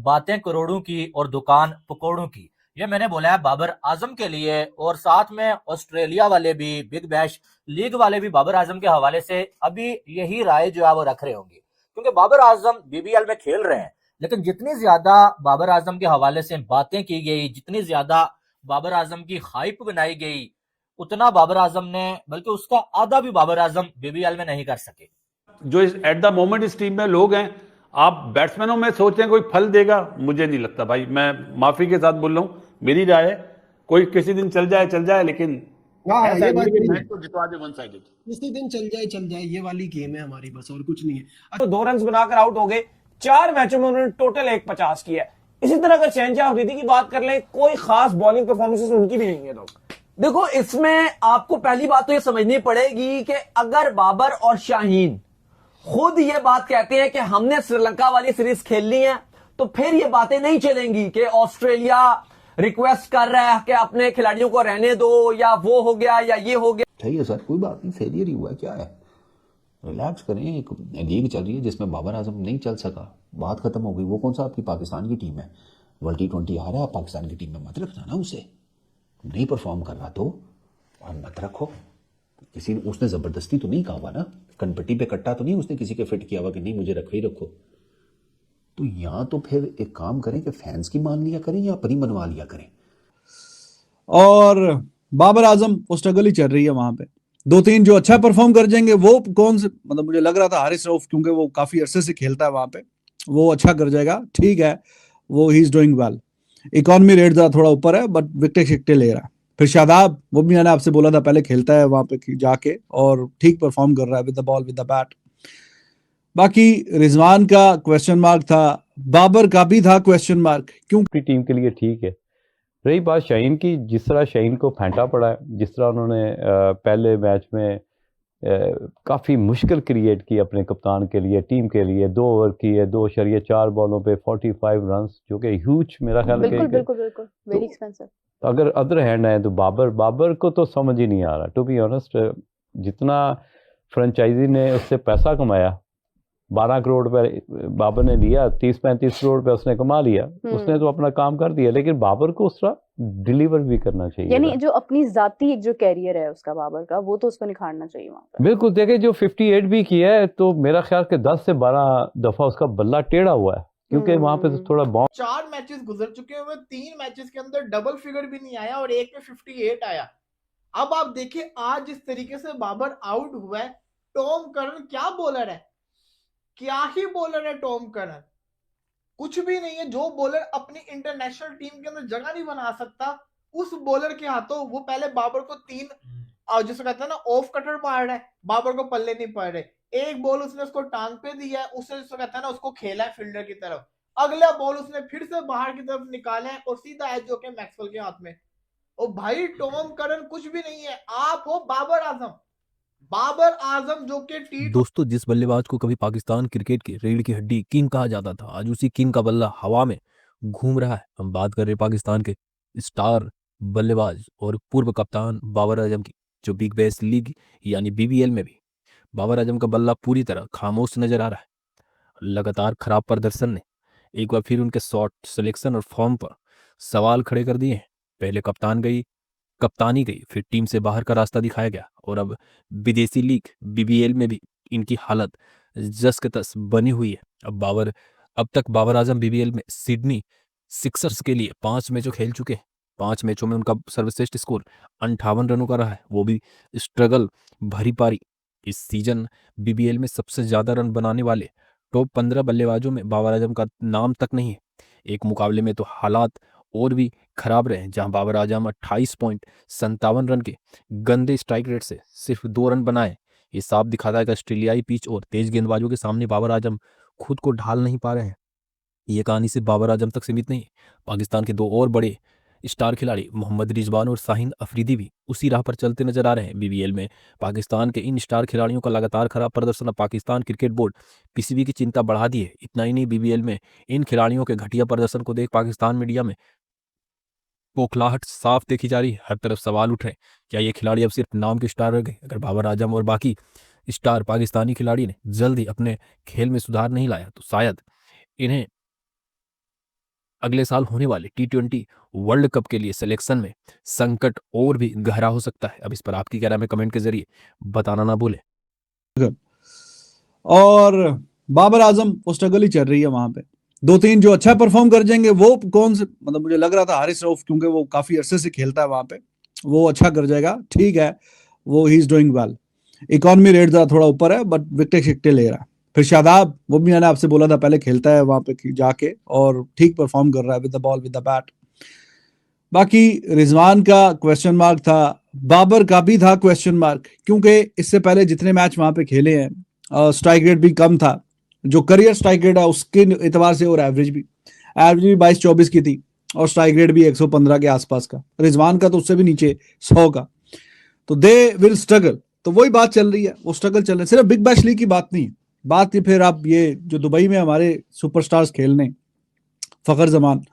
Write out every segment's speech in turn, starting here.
बातें करोड़ों की और दुकान पकौड़ों की। ये मैंने बोला है बाबर आजम के लिए, और साथ में ऑस्ट्रेलिया वाले भी, बिग बैश लीग वाले भी बाबर आजम के हवाले से अभी यही राय जो है वो रख रहे होंगे, क्योंकि बाबर आजम बीबीएल में खेल रहे हैं। लेकिन जितनी ज्यादा बाबर आजम के हवाले से बातें की गई, जितनी ज्यादा बाबर आजम की हाइप बनाई गई, उतना बाबर आजम ने, बल्कि उसका आधा भी बाबर आजम बीबीएल में नहीं कर सके। जो एट द मोमेंट इस टीम में लोग हैं, आप बैट्समैनों में सोचते हैं कोई फल देगा, मुझे नहीं लगता भाई। मैं माफी के साथ बोल रहा हूं, मेरी राय है कोई किसी दिन चल जाए, लेकिन हाँ, ऐसा ये नहीं बात कि सही है। मैच को जितवा दे वन साइडेड। किसी दिन चल जाए ये वाली गेम है हमारी, बस और कुछ नहीं है। तो 2 रन बनाकर आउट हो गए। 4 मैचों में उन्होंने टोटल 150 किया है। इसी तरह अगर शहनशाह अफरीदी की बात कर लें, कोई खास बॉलिंग परफॉर्मेंसेस उनकी भी नहीं है। लोग देखो, इसमें आपको पहली बात तो ये समझनी पड़ेगी कि अगर बाबर और शाहीन खुद ये बात कहते हैं कि हमने श्रीलंका वाली सीरीज खेलनी है, तो फिर ये बातें नहीं चलेंगी कि ऑस्ट्रेलिया रिक्वेस्ट कर रहा है कि अपने खिलाड़ियों को रहने दो, या वो हो गया या ये हो गया। सही है सर, कोई बात नहीं, फेलियर ही हुआ है, क्या है, रिलैक्स करें। एक लीग चल रही है जिसमें बाबर आजम नहीं चल सका, बात खत्म हो गई। वो कौन सा आपकी पाकिस्तान की टीम है, वर्ल्ड T20 आ रहा है, आप पाकिस्तान की टीम में मत रखना ना उसे। नहीं परफॉर्म कर रहा तो और मत रखो। किसी ने, उसने ज़बरदस्ती तो नहीं कहा हुआ ना, कनपट्टी पे कट्टा तो नहीं उसने किसी के फिट किया हुआ कि नहीं मुझे रखो ही रखो। तो या तो फिर एक काम करें कि फैंस की मान लिया करें या अपनी मनवा लिया करें। और बाबर आजम वो स्ट्रगल ही चल रही है वहां पे। 2-3 जो अच्छा परफॉर्म कर जाएंगे, वो कौन से, मतलब मुझे लग रहा था हारिस रऊफ, क्योंकि वो काफी अरसे से खेलता है वहां पे, वो अच्छा कर जाएगा, ठीक है, वो he is doing well. Economy rate जरा थोड़ा ऊपर है, बट विकेट शिकटे ले रहा है। फिर शादाब, वो भी मैंने आपसे बोला था पहले, खेलता है वहां पे जाके और ठीक परफॉर्म कर रहा है with the ball, with the bat. बाकी रिजवान का क्वेश्चन मार्क था, बाबर का भी था क्वेश्चन मार्क, क्यों टीम के लिए ठीक है। रही बात शाहीन की, जिस तरह शाहीन को फेंटा पड़ा है, जिस तरह उन्होंने पहले मैच में काफ़ी मुश्किल क्रिएट की अपने कप्तान के लिए, टीम के लिए, 2 ओवर की है, 2.4 बॉलों पे 45 रन, जो कि ह्यूज मेरा ख्याल है। बिल्कुल वेरी एक्सपेंसिव। अगर अदर हैंड है तो बाबर को तो समझ ही नहीं आ रहा, टू बी ऑनेस्ट। जितना फ्रेंचाइजी ने उससे पैसा कमाया, 12 करोड़ पे बाबर ने लिया, 30-35 करोड़ पे उसने कमा लिया, उसने तो अपना काम कर दिया, लेकिन बाबर को उस तरह डिलीवर भी करना चाहिए। यानी जो अपनी जाती एक जो कैरियर है उसका बाबर का, वो तो उसको निखारना चाहिए वहां पर। बिल्कुल, देखिए जो 58 भी किया है, तो मेरा ख्याल के 10 से 12 दफा उसका बल्ला टेढ़ा हुआ है, क्योंकि वहां पे तो थोड़ा बाउंस। 4 मैचेस गुजर चुके हुए, 3 मैचेस के अंदर डबल फिगर भी नहीं आया और एक में 58 आया। अब आप देखिए आज जिस तरीके से बाबर आउट हुआ है, टॉम करन क्या बॉलर है, क्या ही बॉलर है टॉम करन, कुछ भी नहीं है। जो बॉलर अपनी इंटरनेशनल टीम के अंदर जगह नहीं बना सकता, उस बॉलर के हाथों वो पहले बाबर को 3 जिसको कहते हैं ना ऑफ कटर मार रहा है, बाबर को पल्ले नहीं पड़ रहे। एक बॉल उसने उसको टांग पे दिया है, उसने जिसको कहता है ना उसको खेला है फील्डर की तरफ, अगला बॉल उसने फिर से बाहर की तरफ निकाला है और सीधा है जो कि मैक्सवेल के हाथ में। ओ भाई, टॉम करन कुछ भी नहीं है, आप हो बाबर आजम। बाबर आजम जो कि दोस्तों, जिस बल्लेबाज को कभी पाकिस्तान क्रिकेट की रीढ़ की हड्डी किंग कहा जाता था, आज उसी किंग का बल्ला हवा में घूम रहा है। हम बात कर रहे हैं पाकिस्तान के स्टार बल्लेबाज और पूर्व कप्तान बाबर आजम की, जो बिग बैश लीग यानी बीबीएल में भी बाबर आजम का बल्ला पूरी तरह खामोश नजर आ रहा है। लगातार खराब प्रदर्शन ने एक बार फिर उनके शॉट सिलेक्शन और फॉर्म पर सवाल खड़े कर दिए हैं। पहले कप्तानी गई, फिर टीम से बाहर का रास्ता दिखाया गया, और अब विदेशी लीग बीबीएल में भी इनकी हालत जस के तस बनी हुई है। अब तक बाबर आजम बीबीएल में सिडनी सिक्सर्स के लिए 5 मैचों खेल चुके हैं। 5 मैचों में उनका सर्वश्रेष्ठ स्कोर 58 रनों का रहा है, वो भी स्ट्रगल भरी पारी। इस सीजन बीबीएल में सबसे ज्यादा रन बनाने वाले टॉप 15 बल्लेबाजों में बाबर आजम का नाम तक नहीं है। एक मुकाबले में तो हालात और भी खराब रहे, जहां बाबर आजम 28.57 रन के गंदे स्ट्राइक रेट से सिर्फ 2 रन बनाए। ये साफ दिखाता है कि ऑस्ट्रेलियाई पिच और तेज गेंदबाजों के सामने बाबर आजम खुद को ढाल नहीं पा रहे हैं। ये कहानी सिर्फ बाबर आजम तक सीमित नहीं। पाकिस्तान के 2 और बड़े स्टार खिलाड़ी मोहम्मद रिजवान और शाहीन अफरीदी भी उसी राह पर चलते नजर आ रहे हैं। बीबीएल में पाकिस्तान के इन स्टार खिलाड़ियों का लगातार खराब प्रदर्शन अब पाकिस्तान क्रिकेट बोर्ड पीसीबी की चिंता बढ़ा दी है। इतना ही नहीं, बीबीएल में इन खिलाड़ियों के घटिया प्रदर्शन को देख पाकिस्तान मीडिया में पोखलाहट साफ देखी जा रही है। हर तरफ सवाल उठ रहे हैं, क्या ये खिलाड़ी अब सिर्फ नाम के स्टार रह गए? अगर बाबर आजम और बाकी स्टार पाकिस्तानी खिलाड़ी ने जल्द ही अपने खेल में सुधार नहीं लाया, तो शायद इन्हें अगले साल होने वाले T20 वर्ल्ड कप के लिए सिलेक्शन में संकट और भी गहरा हो सकता है। अब इस पर आपकी क्या राय है, कमेंट के जरिए बताना ना भूलें। और बाबर आजम वो स्ट्रगल ही चल रही है वहां पे। 2-3 जो अच्छा परफॉर्म कर जाएंगे वो कौन से, मतलब मुझे लग रहा था हारिस रऊफ, क्योंकि वो काफी अरसे से खेलता है वहां पे, वो अच्छा कर जाएगा, ठीक है, वो he is doing well. Economy rate जरा थोड़ा ऊपर है बट विकेट शिकटे ले रहा है। फिर शादाब, वो भी मैंने आपसे बोला था पहले, खेलता है वहां पे जाके और ठीक परफॉर्म कर रहा है with the ball with the bat. बाकी रिजवान का क्वेश्चन मार्क था, बाबर का भी था क्वेश्चन मार्क, क्योंकि इससे पहले जितने मैच वहां पे खेले हैं स्ट्राइक रेट भी कम था, जो करियर स्ट्राइक रेट है उसके एतबार से, और एवरेज भी 22-24 की थी और स्ट्राइक रेट भी 115 के आसपास का। रिजवान का तो उससे भी नीचे 100 का। तो दे विल स्ट्रगल, तो वही बात चल रही है, वो स्ट्रगल चल रहे हैं। सिर्फ बिग बैश लीग की बात नहीं है, बात ये फिर आप ये जो दुबई में हमारे सुपरस्टार्स खेलने, फखर जमान,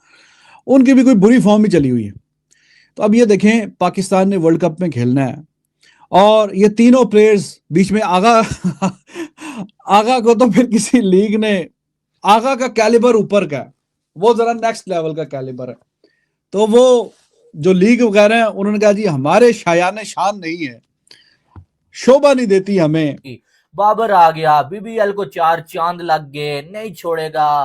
उनकी भी कोई बुरी फॉर्म ही चली हुई है। तो अब ये देखें, पाकिस्तान ने वर्ल्ड कप में खेलना है और ये तीनों प्लेयर्स बीच में आगा को तो फिर किसी लीग ने, आगा का कैलिबर ऊपर का है, वो जरा नेक्स्ट लेवल का कैलिबर है। तो वो जो लीग वगैरह है उन्होंने कहा जी हमारे शायान शान नहीं है, शोभा नहीं देती हमें। बाबर आ गया, बीबीएल को 4 चांद लग गए, नहीं छोड़ेगा,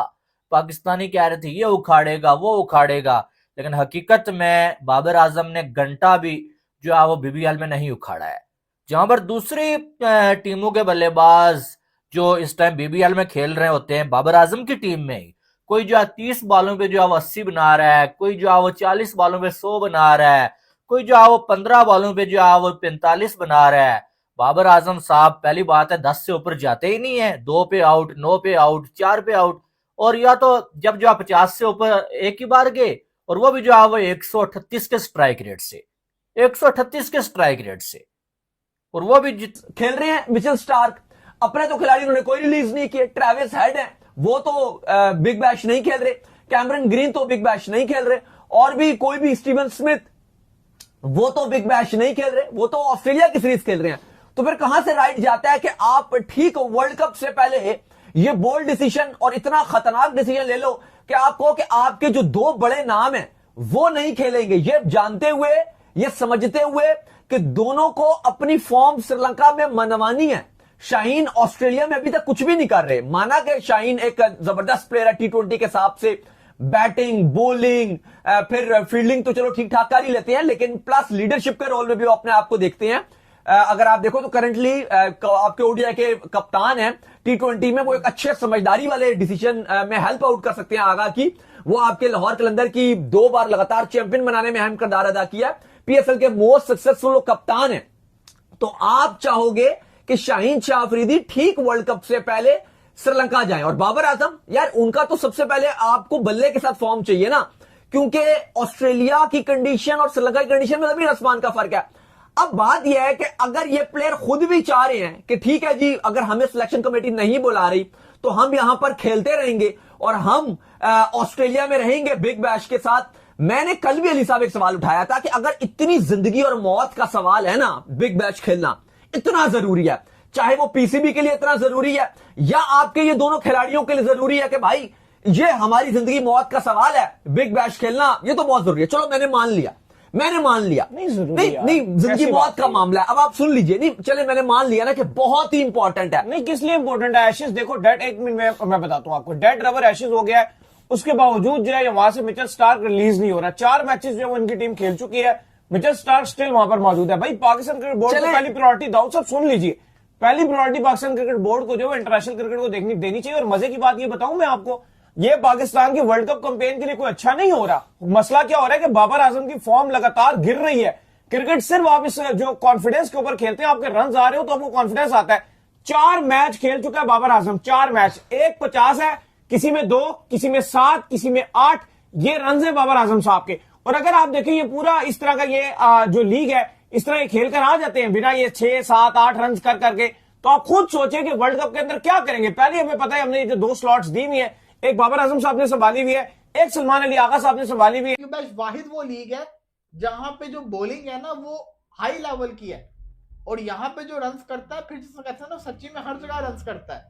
पाकिस्तानी कह रहे थे ये उखाड़ेगा वो उखाड़ेगा, लेकिन हकीकत में बाबर आजम ने घंटा भी जो है वो बीबीएल में नहीं उखाड़ा है। जहां पर दूसरी टीमों के बल्लेबाज जो इस टाइम बीबीएल में खेल रहे होते हैं, बाबर आजम की टीम में ही कोई जो है 30 बॉलों पे जो है वो 80 बना रहा है, कोई जो है वो 40 बॉलों पे 100 बना रहा है, कोई जो है वो 15 बॉलों पे जो है वो 45 बना रहा है। बाबर आजम साहब पहली बात है 10 से ऊपर जाते ही नहीं है, 2 पे आउट, 9 पे आउट, 4 पे आउट, और या तो जब जो है 50 से ऊपर एक ही बार गए, और वो भी जो है वो 138 के स्ट्राइक रेट से, 138 के स्ट्राइक रेट से, और वो भी खेल रहे हैं। मिचेल स्टार्क, अपने तो खिलाड़ी उन्होंने कोई रिलीज नहीं किए। ट्रेविस हेड है, वो तो बिग बैश नहीं खेल रहे। कैमरन ग्रीन तो बिग बैश नहीं खेल रहे, और भी कोई भी स्टीवन स्मिथ, वो तो बिग बैश नहीं खेल रहे, वो तो ऑस्ट्रेलिया की सीरीज खेल रहे हैं। तो फिर कहां से राइट जाता है कि आप ठीक वर्ल्ड कप से पहले ये बोल्ड डिसीजन और इतना खतरनाक डिसीजन ले लो कि आप कहो कि आपके जो 2 बड़े नाम हैं वो नहीं खेलेंगे, ये जानते हुए, ये समझते हुए कि दोनों को अपनी फॉर्म श्रीलंका में मनवानी है। शाहीन ऑस्ट्रेलिया में अभी तक कुछ भी नहीं कर रहे। माना कि शाहीन एक जबरदस्त प्लेयर है T20 के हिसाब से, बैटिंग, बॉलिंग, फिर फील्डिंग तो चलो ठीक ठाक कर ही लेते हैं, लेकिन प्लस लीडरशिप के रोल में भी वो अपने आप को देखते हैं। अगर आप देखो तो करंटली आपके ओडीआई के कप्तान हैं T20 में, वो एक अच्छे समझदारी वाले डिसीजन में हेल्प आउट कर सकते हैं आगा की। वो आपके लाहौर कलंदर की 2 बार लगातार चैंपियन बनाने में अहम किरदार अदा किया। पीएसएल के मोस्ट सक्सेसफुल कप्तान है। तो आप चाहोगे कि शाहीन शाह अफरीदी ठीक वर्ल्ड कप से पहले श्रीलंका जाएं, और बाबर आजम, यार उनका तो सबसे पहले आपको बल्ले के साथ फॉर्म चाहिए ना, क्योंकि ऑस्ट्रेलिया की कंडीशन और श्रीलंका की कंडीशन में जमीन आसमान का फर्क है। अब बात यह है कि अगर ये प्लेयर खुद भी चाह रहे हैं कि ठीक है जी, अगर हमें सिलेक्शन कमेटी नहीं बुला रही तो हम यहां पर खेलते रहेंगे और हम ऑस्ट्रेलिया में रहेंगे बिग बैश के साथ। मैंने कल भी अली साहब एक सवाल उठाया था कि अगर इतनी जिंदगी और मौत का सवाल है ना, बिग बैश खेलना इतना जरूरी है, चाहे वो पीसीबी के लिए इतना जरूरी है या आपके ये दोनों खिलाड़ियों के लिए जरूरी है कि भाई ये हमारी जिंदगी मौत का सवाल है, बिग बैश खेलना ये तो बहुत जरूरी है। चलो मैंने मान लिया नहीं जिंदगी मौत का मामला है। अब आप सुन लीजिए, नहीं चले मैंने मान लिया ना कि बहुत ही इंपॉर्टेंट है। नहीं, किस लिए इंपॉर्टेंट है? एशेज देखो, डेड, एक मिनट मैं बताता हूं आपको, डेड रबर एशेज हो गया है, उसके बावजूद जो है वहां से मिचेल स्टार्क रिलीज नहीं हो रहा। 4 मैचेस जो उनकी टीम खेल चुकी है, मिचेल स्टार्क स्टिल वहां पर मौजूद है। भाई पाकिस्तान क्रिकेट बोर्ड को पहली प्रायोरिटी, दाऊद साहब सुन लीजिए, पहली प्रायोरिटी पाकिस्तान क्रिकेट बोर्ड को जो है इंटरनेशनल क्रिकेट को देनी चाहिए। और मजे की बात ये बताऊं मैं आपको, ये पाकिस्तान की वर्ल्ड कप कैंपेन के लिए कोई अच्छा नहीं हो रहा। मसला क्या हो रहा है कि बाबर आजम की फॉर्म लगातार गिर रही है। क्रिकेट सिर्फ आप इस जो कॉन्फिडेंस के ऊपर खेलते हैं, आपके रन आ रहे हो तो आपको कॉन्फिडेंस आता है। 4 मैच खेल चुका है बाबर आजम, 4 मैच, 150 है, किसी में 2, किसी में 7, किसी में 8, ये रन है बाबर आजम साहब के। और अगर आप देखें ये पूरा इस तरह का ये जो लीग है, इस तरह ये खेल कर आ जाते हैं बिना ये 6, 7, 8 रन कर करके, तो आप खुद सोचिए कि वर्ल्ड कप के अंदर क्या करेंगे। पहले हमें पता है, हमने जो 2 स्लॉट्स दी हुई है, एक बाबर आजम साहब ने संभाली हुई है, एक सलमान अली आगा साहब ने संभाली हुई है। वाहिद वो लीग है जहां पे जो बॉलिंग है ना वो हाई लेवल की है, और यहाँ पे जो रन्स करता है, फिर जिसको कहते हैं ना सच्ची में हर जगह रन्स करता है।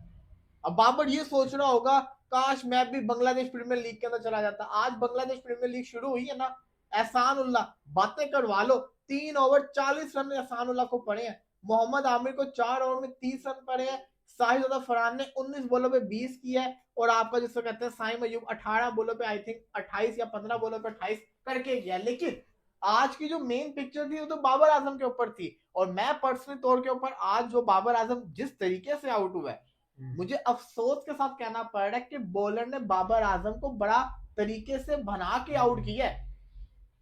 अब बाबर ये सोच रहा होगा काश मैं भी बांग्लादेश प्रीमियर लीग के अंदर चला जाता। आज बांग्लादेश प्रीमियर लीग शुरू हुई है ना, एहसान उल्लाह बातें करवा लो। 3 ओवर 40 रन एहसान उल्लाह को पड़े हैं। मोहम्मद आमिर को 4 ओवर में 30 रन पड़े हैं। शाहिद फरहान ने 19 बॉलों पे 20 किया है, और आपका जिसको कहते हैं साइम अयूब 18 बॉलों पे आई थिंक 28 या 15 बॉलों पे 28 करके गया। लेकिन आज की जो मेन पिक्चर थी वो तो बाबर आजम के ऊपर थी, और मैं पर्सनल तौर के ऊपर आज जो बाबर आजम जिस तरीके से आउट हुआ है, मुझे अफसोस के साथ कहना पड़ रहा है कि बॉलर ने बाबर आजम को बड़ा तरीके से बना के आउट किया है।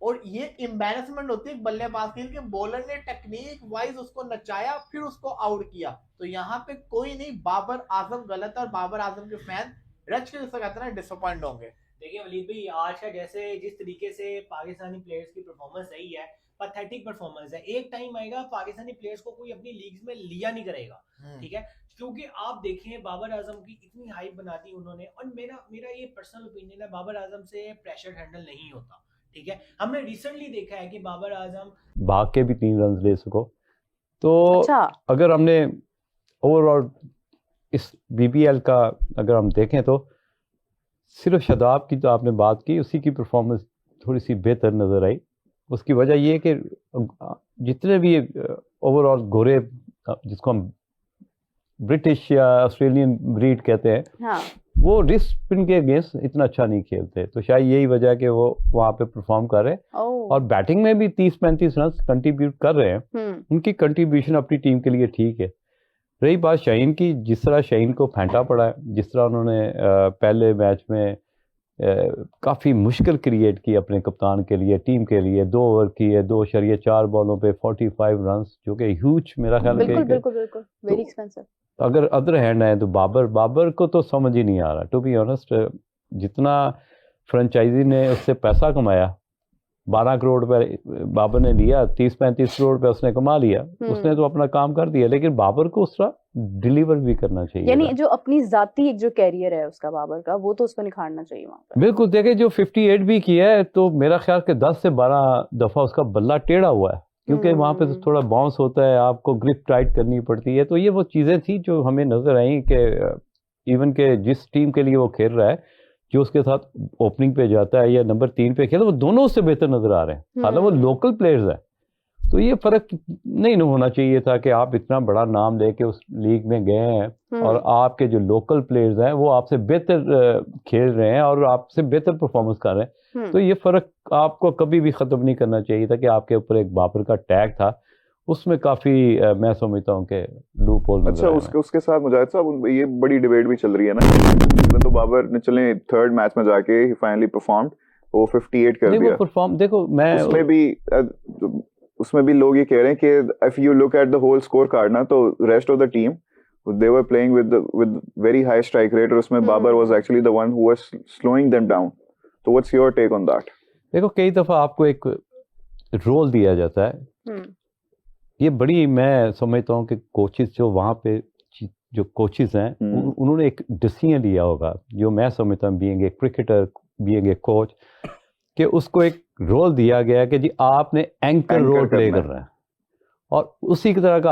और ये एम्बैरेसमेंट होती है बल्लेबाज के लिए कि बॉलर ने टेक्निक वाइज उसको नचाया फिर उसको आउट किया। तो यहाँ पे कोई नहीं, बाबर आजम गलत है, और बाबर आजम के फैन रच के जैसा कहते हैं डिसअपॉइंट होंगे। देखिए वलीद भाई, आज का जैसे जिस तरीके से पाकिस्तानी प्लेयर्स की परफॉर्मेंस रही है, पैथेटिक परफॉर्मेंस है। एक टाइम आएगा पाकिस्तानी प्लेयर्स को कोई अपनी लीग्स में लिया नहीं करेगा, ठीक है, क्योंकि आप देखें बाबर आजम की इतनी हाइप बना दी उन्होंने। और मेरा ये पर्सनल ओपिनियन है, बाबर आजम से प्रेशर हैंडल नहीं होता, ठीक है। हमने रिसेंटली देखा है कि बाबर आजम भाग के भी 3 रन ले सको। तो अच्छा। अगर हमने ओवरऑल इस बीबीएल का अगर हम देखें तो सिर्फ शादाब की तो आपने बात की, उसी की परफॉर्मेंस थोड़ी सी बेहतर नज़र आई। उसकी वजह ये है कि जितने भी ओवरऑल गोरे, जिसको हम ब्रिटिश या ऑस्ट्रेलियन ब्रीड कहते हैं, हाँ। वो रिस्ट स्पिन के अगेंस्ट इतना अच्छा नहीं खेलते, तो शायद यही वजह है कि वो वहाँ पे परफॉर्म कर रहे हैं। और बैटिंग में भी 30-35 रन कंट्रीब्यूट कर रहे हैं। उनकी कंट्रीब्यूशन अपनी टीम के लिए ठीक है। रही बात शाहीन की, जिस तरह शाहीन को फेंटा पड़ा है, जिस तरह उन्होंने पहले मैच में काफ़ी मुश्किल क्रिएट की अपने कप्तान के लिए, टीम के लिए, 2 ओवर किए, 2.4 बॉलों पे 45 रन, जो कि ह्यूज मेरा ख्याल है। बिल्कुल वेरी एक्सपेंसिव। अगर अदर हैंड आए तो बाबर को तो समझ ही नहीं आ रहा, टू बी ऑनेस्ट। जितना फ्रेंचाइजी ने उससे पैसा कमाया, 12 करोड़ पे बाबर ने लिया, 30-35 करोड़ पे उसने कमा लिया, उसने तो अपना काम कर दिया, लेकिन बाबर को उस तरह डिलीवर भी करना चाहिए। यानी जो अपनी जाती एक जो कैरियर है उसका बाबर का, वो तो उसको निखारना चाहिए वहाँ पर। बिल्कुल। देखे जो 58 भी किया है, तो मेरा ख्याल के 10 से 12 दफा उसका बल्ला टेढ़ा हुआ है, क्योंकि वहाँ पे तो थोड़ा बाउंस होता है, आपको ग्रिप टाइट करनी पड़ती है। तो ये वो चीज़ें थी जो हमें नजर आई कि इवन के जिस टीम के लिए वो खेल रहा है, जो उसके साथ ओपनिंग पे जाता है या नंबर 3 पे खेला, वो दोनों उससे बेहतर नजर आ रहे हैं। हालांकि वो लोकल प्लेयर्स हैं, तो ये फर्क नहीं होना चाहिए था कि आप इतना बड़ा नाम लेके उस लीग में गए हैं और आपके जो लोकल प्लेयर्स हैं वो आपसे बेहतर खेल रहे हैं और आपसे बेहतर परफॉर्मेंस कर रहे हैं। तो ये फर्क आपको कभी भी खत्म नहीं करना चाहिए था कि आपके ऊपर एक बाबर का टैग था, उसमें काफी मैं समझता हूँ कि लूप होल। अच्छा, उसके साथ मुजाहिद साहब ये बड़ी डिबेट भी चल रही है ना, तो बाबर ने चले 3rd मैच में जाके ही फाइनली परफॉर्म्ड, वो 58 कर दिया। परफॉर्म देखो, मैं उसमें भी लोग ये कह रहे हैं कि if you look at the whole score card ना, तो rest of the team they were playing with very high strike rate, और उसमें Babar was actually the one who was slowing them down. तो what's your take on that? देखो, कई दफा आपको एक रोल दिया जाता है, ये बड़ी मैं समझता हूँ कि कोचेस जो वहाँ पे जो कोचेस हैं उन्होंने एक डिसीजन लिया होगा, जो मैं समझता हूँ being a cricketer, being a coach, कि उसको एक रोल दिया गया कि जी आपने एंकर रोल प्ले करना है, और उसी की तरह का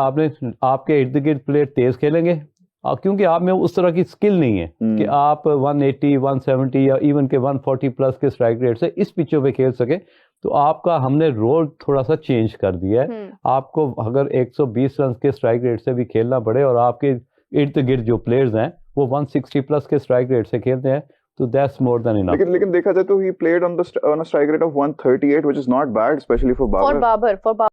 आपके इर्द गिर्द प्लेयर तेज खेलेंगे, क्योंकि आप में उस तरह की स्किल नहीं है कि आप 180, 170 या इवन के 140 प्लस के स्ट्राइक रेट से इस पिचों पे खेल सके। तो आपका हमने रोल थोड़ा सा चेंज कर दिया है। आपको अगर 120 रन के स्ट्राइक रेट से भी खेलना पड़े और आपके इर्द गिर्द जो प्लेयर्स हैं वो 160 प्लस के स्ट्राइक रेट से खेलते हैं, तो दैट्स मोर देन इनफ। लेकिन देखा जाए तो he played on a strike rate of 138, which is not bad, specially for Babar.